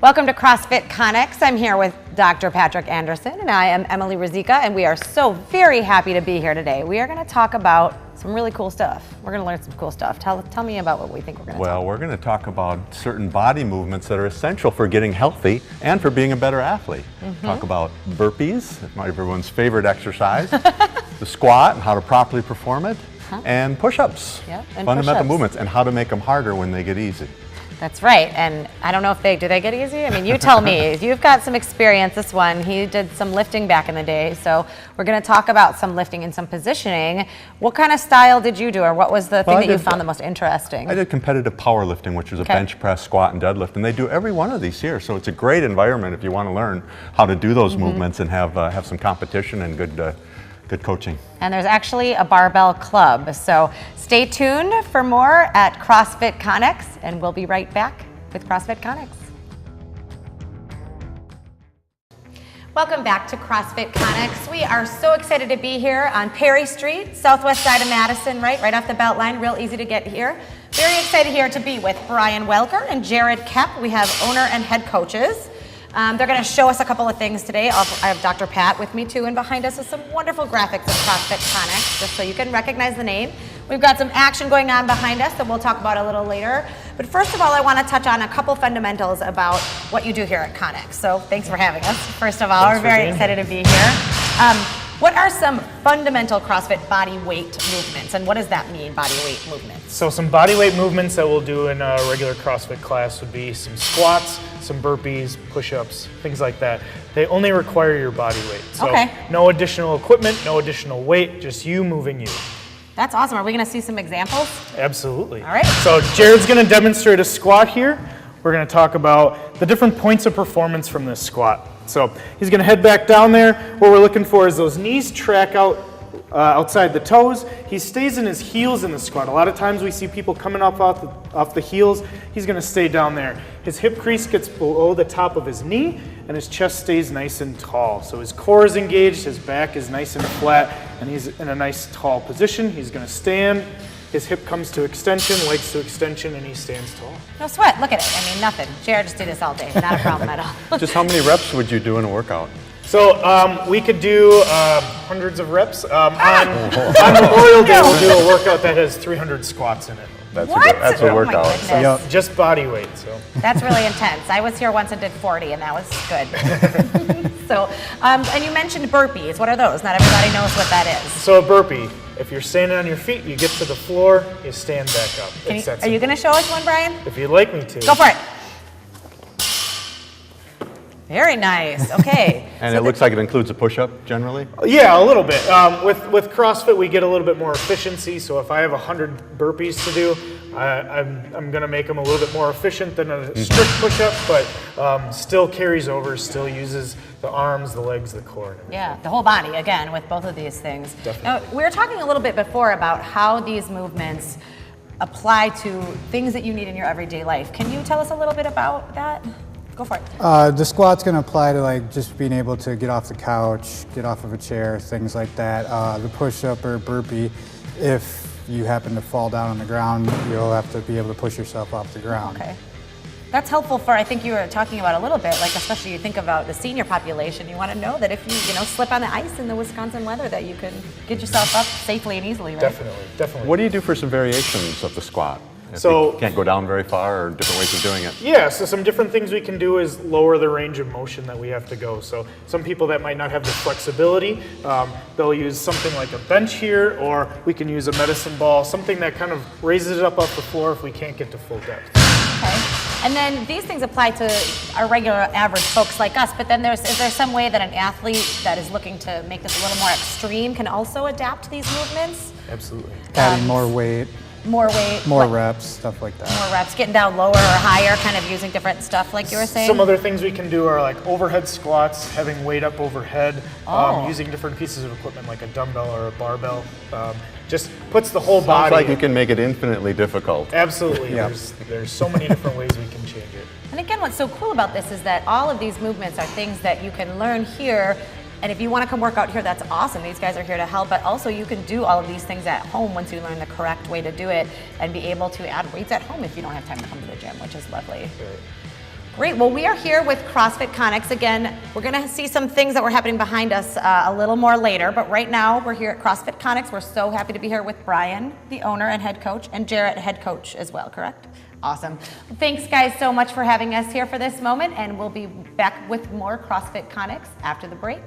Welcome to CrossFit Connex. I'm here with Dr. Patrick Anderson, and I am Emily Rizika, and we are so very happy to be here today. We are going to talk about some really cool stuff. We're going to learn some cool stuff. Tell me about what we think we're going to talk about. Well, we're going to talk about certain body movements that are essential for getting healthy and for being a better athlete. Talk about burpees, everyone's favorite exercise, the squat and how to properly perform it, and push-ups, fundamental movements, and how to make them harder when they get easy. That's right, and I don't know if do they get easy? I mean, you tell me. You've got some experience, this one. He did some lifting back in the day, so we're going to talk about some lifting and some positioning. What kind of style did you do, or what was the thing that you found the most interesting? I did competitive powerlifting, which was a bench press, squat, and deadlift, and they do every one of these here, so it's a great environment if you want to learn how to do those movements and have some competition and good coaching. And there's actually a barbell club, so stay tuned for more at CrossFit Connex, and we'll be right back with CrossFit Connex. Welcome back to CrossFit Connex. We are so excited to be here on Perry Street, southwest side of Madison, right off the Beltline, real easy to get here. Very excited here to be with Brian Welker and Jared Kep. We have owner and head coaches. They're going to show us a couple of things today. I have Dr. Pat with me too, and behind us is some wonderful graphics of CrossFit Connex, just so you can recognize the name. We've got some action going on behind us that we'll talk about a little later. But first of all, I want to touch on a couple fundamentals about what you do here at Connex. So thanks for having us. First of all, we're very excited to be here. What are some fundamental CrossFit body weight movements, and what does that mean, body weight movements? So some body weight movements that we'll do in a regular CrossFit class would be some squats, some burpees, push-ups, things like that. They only require your body weight. So no additional equipment, no additional weight, just you moving you. That's awesome. Are we going to see some examples? Absolutely. All right. So Jared's going to demonstrate a squat here. We're going to talk about the different points of performance from this squat. So he's going to head back down there. What we're looking for is those knees track out outside the toes. He stays in his heels in the squat. A lot of times we see people coming up off the heels. He's going to stay down there. His hip crease gets below the top of his knee, and his chest stays nice and tall. So his core is engaged, his back is nice and flat, and he's in a nice tall position. He's going to stand. His hip comes to extension, legs to extension, and he stands tall. No sweat. Look at it. I mean, nothing. Jared just did this all day. Not a problem at all. Just how many reps would you do in a workout? So we could do hundreds of reps. On Memorial Day, we'll do a workout that has 300 squats in it. That's a workout. So just body weight. So that's really intense. I was here once and did 40, and that was good. So, and you mentioned burpees. What are those? Not everybody knows what that is. So a burpee. If you're standing on your feet, you get to the floor, you stand back up. Are you going to show us one, Brian? If you'd like me to. Go for it. Very nice. Okay. And it looks like it includes a push-up generally? Yeah, a little bit. With CrossFit, we get a little bit more efficiency. So if I have 100 burpees to do, I'm going to make them a little bit more efficient than a strict push-up, but still carries over, still uses the arms, the legs, the core. Yeah, the whole body, again, with both of these things. Definitely. Now, we were talking a little bit before about how these movements apply to things that you need in your everyday life. Can you tell us a little bit about that? Go for it. The squat's going to apply to like just being able to get off the couch, get off of a chair, things like that. The push-up or burpee, if you happen to fall down on the ground, you'll have to be able to push yourself off the ground. Okay. That's helpful for, I think you were talking about a little bit, like especially you think about the senior population, you want to know that if you slip on the ice in the Wisconsin weather that you can get yourself up safely and easily, right? Definitely. What do you do for some variations of the squat? If you can't go down very far, or different ways of doing it? Yeah, so some different things we can do is lower the range of motion that we have to go. So some people that might not have the flexibility, they'll use something like a bench here, or we can use a medicine ball, something that kind of raises it up off the floor if we can't get to full depth. Okay. And then these things apply to our regular average folks like us, but then is there some way that an athlete that is looking to make this a little more extreme can also adapt to these movements? Absolutely. Adding more weight. More weight. More reps, stuff like that. More reps, getting down lower or higher, kind of using different stuff like you were saying? Some other things we can do are like overhead squats, having weight up overhead, using different pieces of equipment like a dumbbell or a barbell. Just puts the whole body. Sounds like you can make it infinitely difficult. Absolutely. There's so many different ways we can change it. And again, what's so cool about this is that all of these movements are things that you can learn here. And if you want to come work out here, that's awesome. These guys are here to help, but also you can do all of these things at home once you learn the correct way to do it and be able to add weights at home if you don't have time to come to the gym, which is lovely. Right. Great. Well, we are here with CrossFit Connex. Again, we're going to see some things that were happening behind us a little more later, but right now we're here at CrossFit Connex. We're so happy to be here with Brian, the owner and head coach, and Jarrett, head coach as well, correct? Awesome. Thanks, guys, so much for having us here for this moment, and we'll be back with more CrossFit Connex after the break.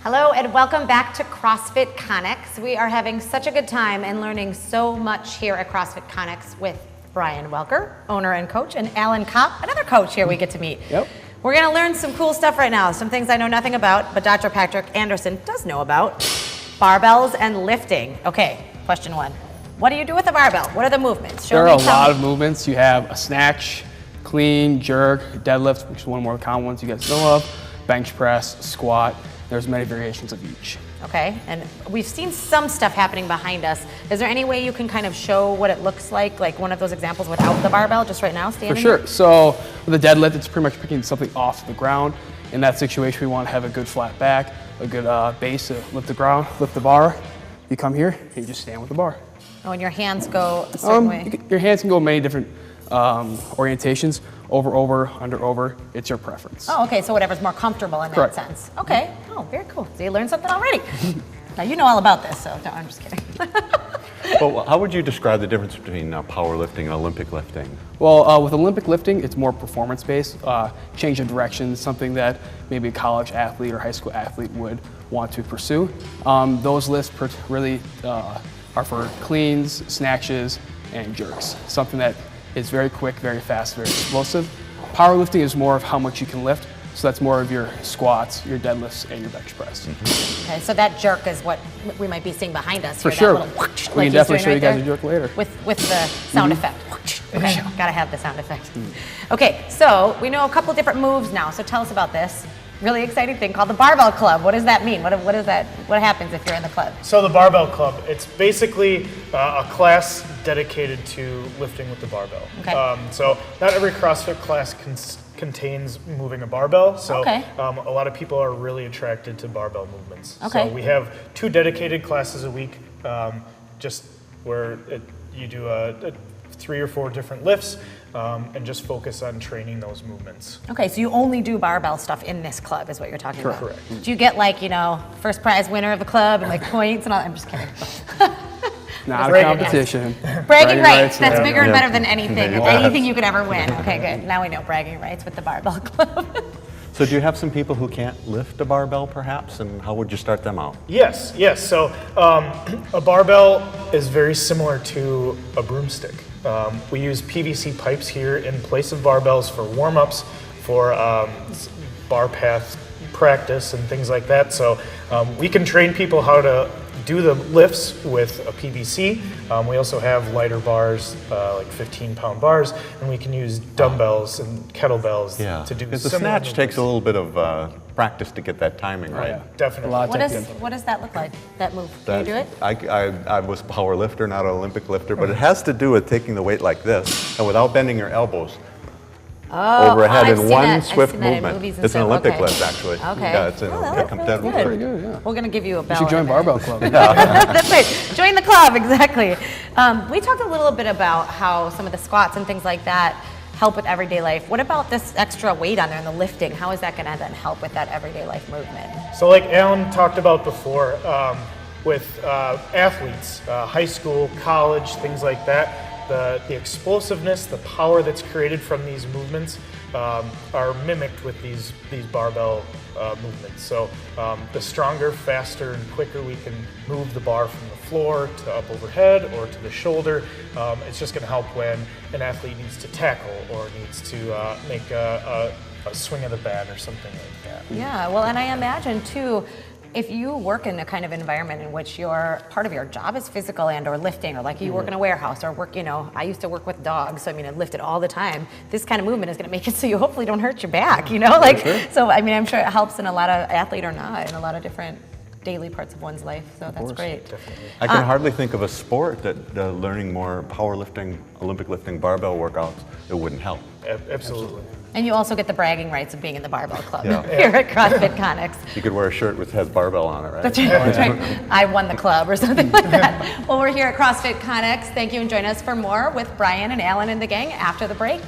Hello and welcome back to CrossFit Connex. We are having such a good time and learning so much here at CrossFit Connex with Brian Welker, owner and coach, and Alan Kopp, another coach here we get to meet. Yep. We're gonna learn some cool stuff right now, some things I know nothing about, but Dr. Patrick Anderson does know about. Barbells and lifting. Okay, question one. What do you do with a barbell? What are the movements? There are a lot of movements. You have a snatch, clean, jerk, deadlift, which is one of the more common ones you guys know of, bench press, squat. There's many variations of each. Okay, and we've seen some stuff happening behind us. Is there any way you can kind of show what it looks like one of those examples without the barbell, just right now, standing? For sure. So with a deadlift, it's pretty much picking something off the ground. In that situation, we want to have a good flat back, a good base to lift the ground, lift the bar. You come here, and you just stand with the bar. Oh, and your hands go a certain way? Your hands can go many different orientations. Over, under, over. It's your preference. Oh, okay, so whatever's more comfortable in Correct. that sense. Okay, oh, very cool. So you learned something already. Now you know all about this, so no, I'm just kidding. Well, how would you describe the difference between powerlifting and Olympic lifting? Well, with Olympic lifting, it's more performance-based, change of direction, something that maybe a college athlete or high school athlete would want to pursue. Those lifts really are for cleans, snatches, and jerks, something that is very quick, very fast, very explosive. Powerlifting is more of how much you can lift, so that's more of your squats, your deadlifts, and your bench press. Okay, so that jerk is what we might be seeing behind us For here. sure. That little whoosh, We like can he's definitely doing show you right guys a there. jerk later. With the sound effect. Whoosh. Okay, gotta have the sound effect. Okay, so we know a couple different moves now, so tell us about this really exciting thing called the Barbell Club. What does that mean? What is that? What happens if you're in the club? So the Barbell Club, it's basically a class dedicated to lifting with the barbell. Okay. So not every CrossFit class contains moving a barbell, so Okay. a lot of people are really attracted to barbell movements. Okay. So we have 2 dedicated classes a week, just where you do 3 or 4 different lifts, and just focus on training those movements. Okay, so you only do barbell stuff in this club is what you're talking about. Correct. Do you get first prize winner of the club and points and all? I'm just kidding. Not a Bragging competition. Bragging rights, that's yeah. bigger and Yeah. better than anything. Yeah. Anything you could ever win. Okay, good. Now we know bragging rights with the Barbell Club. So do you have some people who can't lift a barbell perhaps, and how would you start them out? Yes. So a barbell is very similar to a broomstick. We use PVC pipes here in place of barbells for warm-ups, for bar path practice and things like that. So we can train people how to do the lifts with a PVC. We also have lighter bars, like 15-pound bars, and we can use dumbbells and kettlebells to do because the similar snatch takes a little bit of practice to get that timing right. Yeah. Definitely. A lot of What technique. does that look like, that move? Can you do it? I was a power lifter, not an Olympic lifter, but it has to do with taking the weight like this and without bending your elbows overhead I've in seen one that. I've swift seen that in movement. movies and It's an stuff. Olympic Okay. lift, actually. Okay. Yeah, it's an Oh, Olympic that's competitive good. Very lift. good, yeah. We're going to give you a bell. You should join in a minute. Barbell Club. That's right. Join the club, exactly. We talked a little bit about how some of the squats and things like that help with everyday life. What about this extra weight on there and the lifting? How is that going to then help with that everyday life movement? So like Alan talked about before, with athletes, high school, college, things like that, the explosiveness, the power that's created from these movements are mimicked with these barbell movements. So the stronger, faster, and quicker we can move the bar from the floor to up overhead or to the shoulder, it's just going to help when an athlete needs to tackle or needs to make a swing of the bat or something like that. Yeah, well, and I imagine too, if you work in a kind of environment in which part of your job is physical and or lifting, or like you work in a warehouse or work, I used to work with dogs, so I mean, I lifted all the time. This kind of movement is going to make it so you hopefully don't hurt your back, So I mean, I'm sure it helps in a lot of athlete or not, in a lot of different daily parts of one's life. So that's great. Definitely. I can hardly think of a sport that learning more powerlifting, Olympic lifting, barbell workouts, it wouldn't help. Absolutely. And you also get the bragging rights of being in the barbell club Yeah. here at CrossFit Connex. You could wear a shirt which has barbell on it, right? That's right. That's right. I won the club or something like that. Well, we're here at CrossFit Connex. Thank you, and join us for more with Brian and Alan and the gang after the break.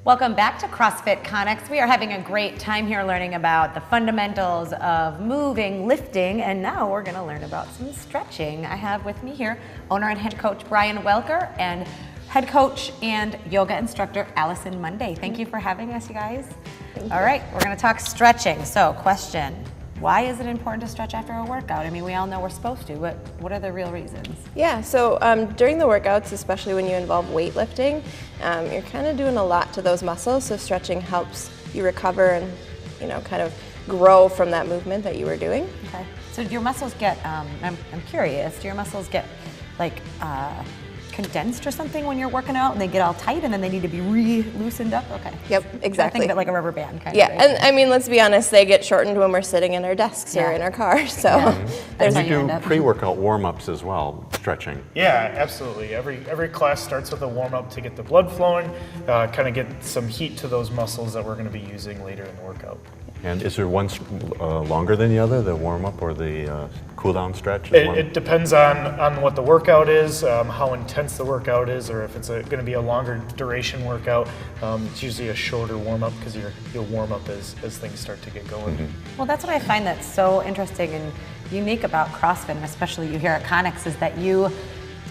Welcome back to CrossFit Connex. We are having a great time here learning about the fundamentals of moving, lifting, and now we're going to learn about some stretching. I have with me here owner and head coach Brian Welker and head coach and yoga instructor Allison Monday. Thank you for having us, you guys. All right, we're going to talk stretching. So, question. Why is it important to stretch after a workout? I mean, we all know we're supposed to, but what are the real reasons? Yeah, so during the workouts, especially when you involve weightlifting, you're kind of doing a lot to those muscles, so stretching helps you recover and, you know, kind of grow from that movement that you were doing. Okay, so do your muscles get, I'm curious, do your muscles get like condensed or something when you're working out and they get all tight and then they need to be re-loosened up? Okay. Yep, So exactly. think of it like a rubber band kind Yeah, of. Right? and I mean, let's be honest, they get shortened when we're sitting in our desks or in our cars, so That's there's how You you end do up. pre-workout warm-ups as well, stretching. Yeah, absolutely. Every class starts with a warm-up to get the blood flowing, kind of get some heat to those muscles that we're going to be using later in the workout. And is there one longer than the other, the warm-up or the cool-down stretch? Is one- It depends on what the workout is, how intense the workout is, or if it's going to be a longer duration workout. It's usually a shorter warm-up because you'll warm up as things start to get going. Well, that's what I find that's so interesting and unique about CrossFit, and especially you here at Connex, is that you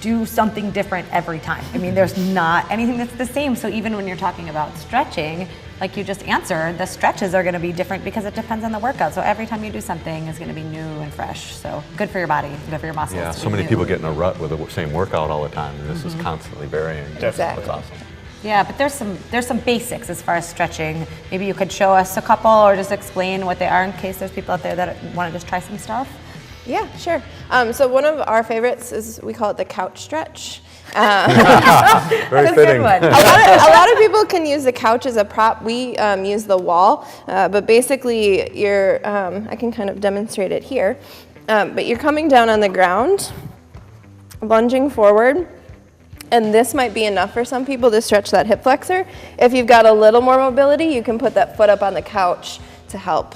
do something different every time. I mean, there's not anything that's the same. So even when you're talking about stretching, like you just answered, the stretches are going to be different because it depends on the workout. So every time you do something is going to be new and fresh. So good for your body, good for your muscles. Yeah, to so be many new. people get in a rut with the same workout all the time, and this is constantly varying. Exactly. That's awesome. Yeah, but there's some basics as far as stretching. Maybe you could show us a couple or just explain what they are in case there's people out there that want to just try some stuff. Yeah, sure. So one of our favorites is, we call it the couch stretch. Very That's a fitting. good one. A lot of people can use the couch as a prop. We use the wall, but basically I can kind of demonstrate it here. But you're coming down on the ground, lunging forward, and this might be enough for some people to stretch that hip flexor. If you've got a little more mobility, you can put that foot up on the couch to help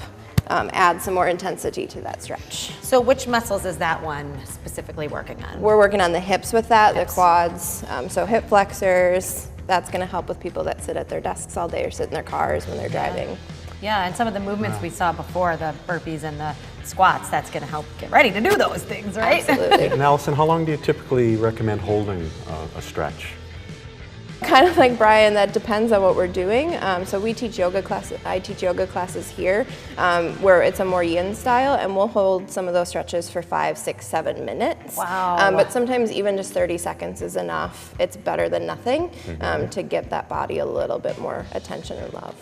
add some more intensity to that stretch. So which muscles is that one specifically working on? We're working on the hips with that, Hips. the quads, so hip flexors. That's going to help with people that sit at their desks all day or sit in their cars when they're driving. Yeah, and some of the movements we saw before, the burpees and the squats, that's going to help get ready to do those things, right? Absolutely. And Allison, how long do you typically recommend holding a stretch? Kind of like Brian, that depends on what we're doing. So we teach yoga classes. I teach yoga classes here, where it's a more yin style, and we'll hold some of those stretches for 5, 6, 7 minutes. Wow. But sometimes even just 30 seconds is enough. It's better than nothing to give that body a little bit more attention and love.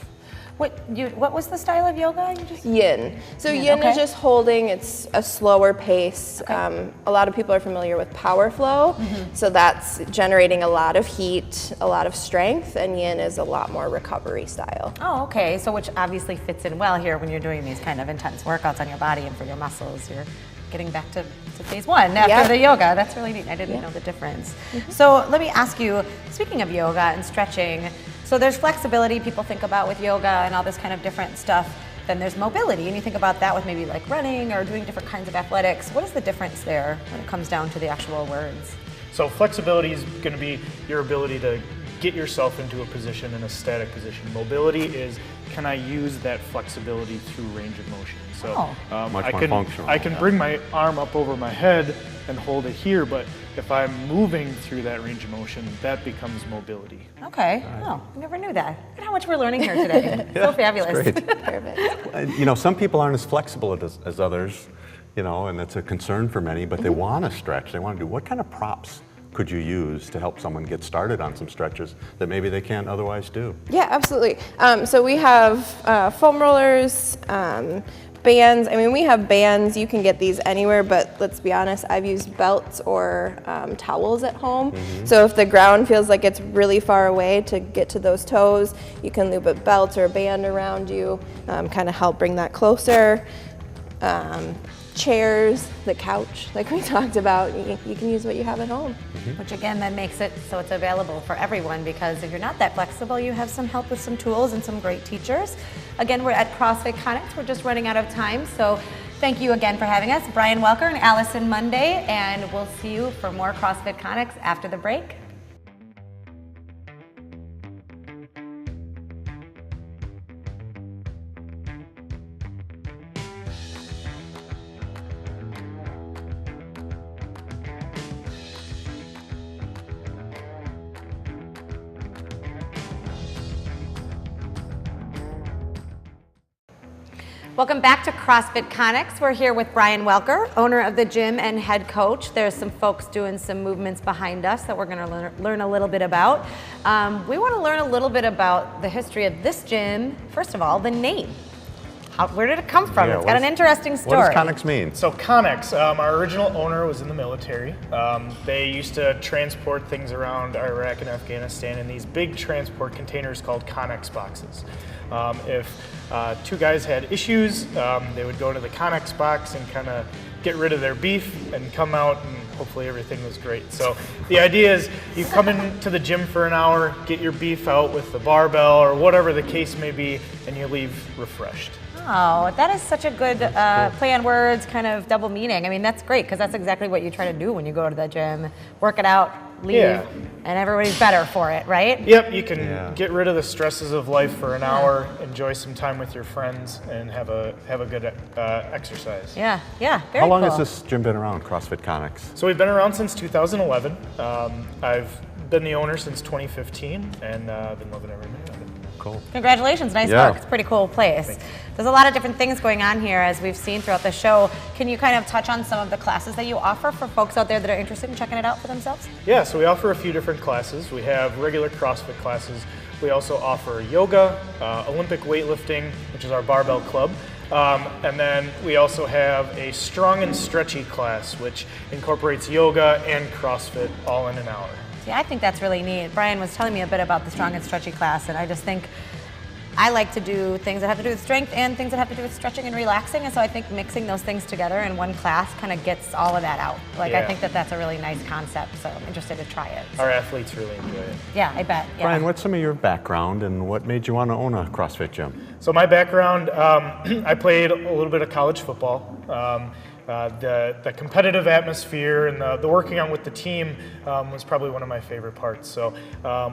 What was the style of yoga? You just Yin. So Yin, yin okay. is just holding. It's a slower pace. A lot of people are familiar with power flow. So that's generating a lot of heat, a lot of strength, and yin is a lot more recovery style. Oh, okay. So which obviously fits in well here when you're doing these kind of intense workouts on your body and for your muscles. You're getting back to phase one after Yep. the yoga. That's really neat. I didn't know the difference. So let me ask you, speaking of yoga and stretching, so there's flexibility people think about with yoga and all this kind of different stuff. Then there's mobility, and you think about that with maybe like running or doing different kinds of athletics. What is the difference there when it comes down to the actual words? So flexibility is going to be your ability to get yourself into a position in a static position. Mobility is, can I use that flexibility through range of motion? So Much I more can functional, I can yeah. bring my arm up over my head and hold it here, but if I'm moving through that range of motion, that becomes mobility. Okay. Oh, I never knew that. Look at how much we're learning here today. So fabulous. Great. Perfect. You know, some people aren't as flexible as others, you know, and that's a concern for many, but they want to stretch. They want to do. What kind of props could you use to help someone get started on some stretches that maybe they can't otherwise do? Yeah, absolutely. So we have foam rollers, bands, I mean, we have bands, you can get these anywhere, but let's be honest, I've used belts or towels at home. So if the ground feels like it's really far away to get to those toes, you can loop a belt or a band around you, kind of help bring that closer. Chairs, the couch, like we talked about, you can use what you have at home. Which again then makes it so it's available for everyone, because if you're not that flexible, you have some help with some tools and some great teachers. Again, we're at CrossFit Connex. We're just running out of time, so thank you again for having us, Brian Welker and Allison Monday, and we'll see you for more CrossFit Connex after the break. Welcome back to CrossFit Connex. We're here with Brian Welker, owner of the gym and head coach. There's some folks doing some movements behind us that we're going to learn a little bit about. We want to learn a little bit about the history of this gym. First of all, the name. Where did it come from? Yeah, it's got an interesting story. What does Connex mean? So Connex, our original owner was in the military. They used to transport things around Iraq and Afghanistan in these big transport containers called Connex boxes. If two guys had issues, they would go to the Connex box and kind of get rid of their beef and come out, and hopefully everything was great. So the idea is you come into the gym for an hour, get your beef out with the barbell or whatever the case may be, and you leave refreshed. Oh, that is such a good play on words, kind of double meaning. I mean, that's great, because that's exactly what you try to do when you go to the gym. Work it out, leave, and everybody's better for it, right? Yep, you can get rid of the stresses of life for an hour, enjoy some time with your friends, and have a good exercise. Yeah, very How long cool. has this gym been around, CrossFit Connex? So we've been around since 2011. I've been the owner since 2015, and been loving every minute of it. Cool. Congratulations, nice work. It's a pretty cool place. There's a lot of different things going on here, as we've seen throughout the show. Can you kind of touch on some of the classes that you offer for folks out there that are interested in checking it out for themselves? Yeah, so we offer a few different classes. We have regular CrossFit classes. We also offer yoga, Olympic weightlifting, which is our barbell club. And then we also have a strong and stretchy class, which incorporates yoga and CrossFit all in an hour. Yeah, I think that's really neat. Brian was telling me a bit about the strong and stretchy class, and I just think I like to do things that have to do with strength and things that have to do with stretching and relaxing, and so I think mixing those things together in one class kind of gets all of that out. I think that that's a really nice concept, so I'm interested to try it. Our athletes really enjoy it. Yeah, I bet. Yeah. Brian, what's some of your background and what made you want to own a CrossFit gym? So my background, I played a little bit of college football. The competitive atmosphere and the working on with the team was probably one of my favorite parts. So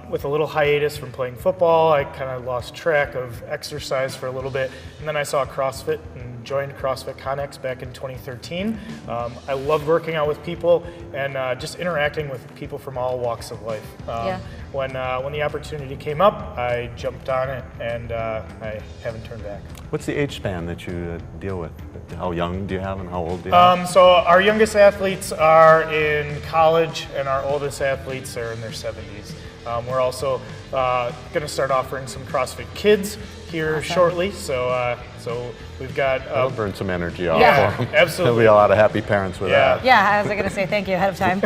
with a little hiatus from playing football, I kind of lost track of exercise for a little bit, and then I saw CrossFit and joined CrossFit Connex back in 2013. I loved working out with people and just interacting with people from all walks of life. When the opportunity came up, I jumped on it, and I haven't turned back. What's the age span that you deal with? How young do you have and how old do you have? So our youngest athletes are in college, and our oldest athletes are in their 70s. We're also going to start offering some CrossFit Kids here shortly, so we've got... That'll burn some energy off for them. Absolutely. There'll be a lot of happy parents with that. Yeah, I was going to say thank you ahead of time.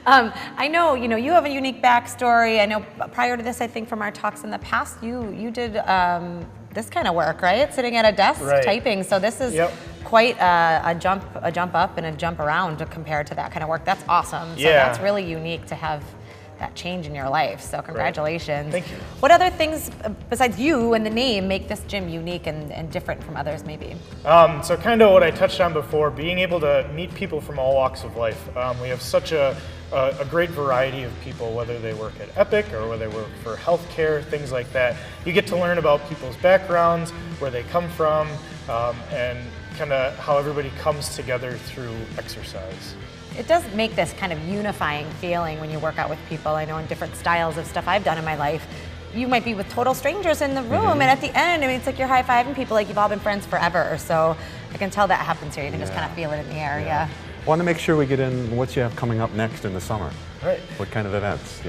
I know, you have a unique backstory. I know prior to this, I think from our talks in the past, you did this kind of work, right? Sitting at a desk typing. So this is quite a jump up and a jump around compared to that kind of work. That's awesome. So that's really unique to have that change in your life. So congratulations. Thank you. What other things besides you and the name make this gym unique and different from others maybe? So kind of what I touched on before, being able to meet people from all walks of life. We have such a great variety of people, whether they work at Epic or whether they work for healthcare, things like that. You get to learn about people's backgrounds, where they come from, and kind of how everybody comes together through exercise. It does make this kind of unifying feeling when you work out with people. I know in different styles of stuff I've done in my life, you might be with total strangers in the room, and at the end, I mean, it's like you're high-fiving people like you've all been friends forever. So I can tell that happens here. You can just kind of feel it in the air, Want to make sure we get in what you have coming up next in the summer. Right. What kind of events?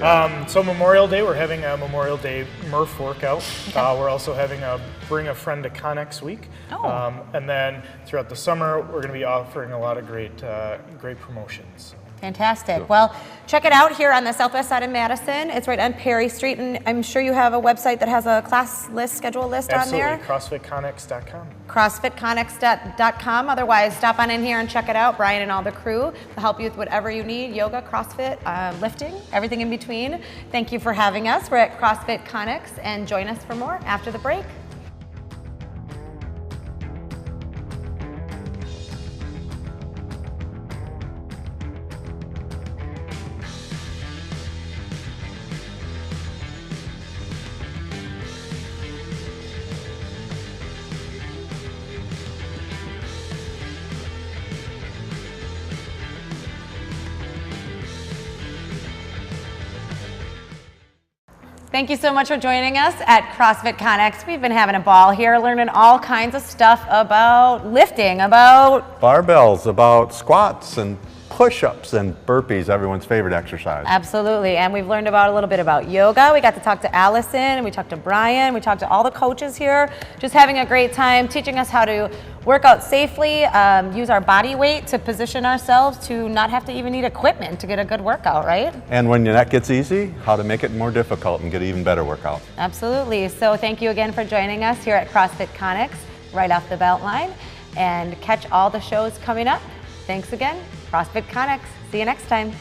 So Memorial Day, we're having a Memorial Day Murph workout. We're also having a Bring a Friend to Connex Week. Oh. And then throughout the summer, we're going to be offering a lot of great promotions. Fantastic. Well, check it out here on the southwest side of Madison. It's right on Perry Street, and I'm sure you have a website that has a class list, schedule list on there. Absolutely, CrossFitConnex.com. CrossFitConnex.com. Otherwise, stop on in here and check it out. Brian and all the crew will help you with whatever you need, yoga, CrossFit, lifting, everything in between. Thank you for having us. We're at CrossFit Connex, and join us for more after the break. Thank you so much for joining us at CrossFit Connex. We've been having a ball here, learning all kinds of stuff about lifting, about Barbells, about squats and push-ups and burpees, everyone's favorite exercise. Absolutely, and we've learned about a little bit about yoga. We got to talk to Allison, and we talked to Brian, we talked to all the coaches here, just having a great time, teaching us how to work out safely, use our body weight to position ourselves to not have to even need equipment to get a good workout, right? And when that gets easy, how to make it more difficult and get an even better workout. Absolutely, so thank you again for joining us here at CrossFit Connex, right off the Beltline, and catch all the shows coming up. Thanks again, CrossFit Connex. See you next time.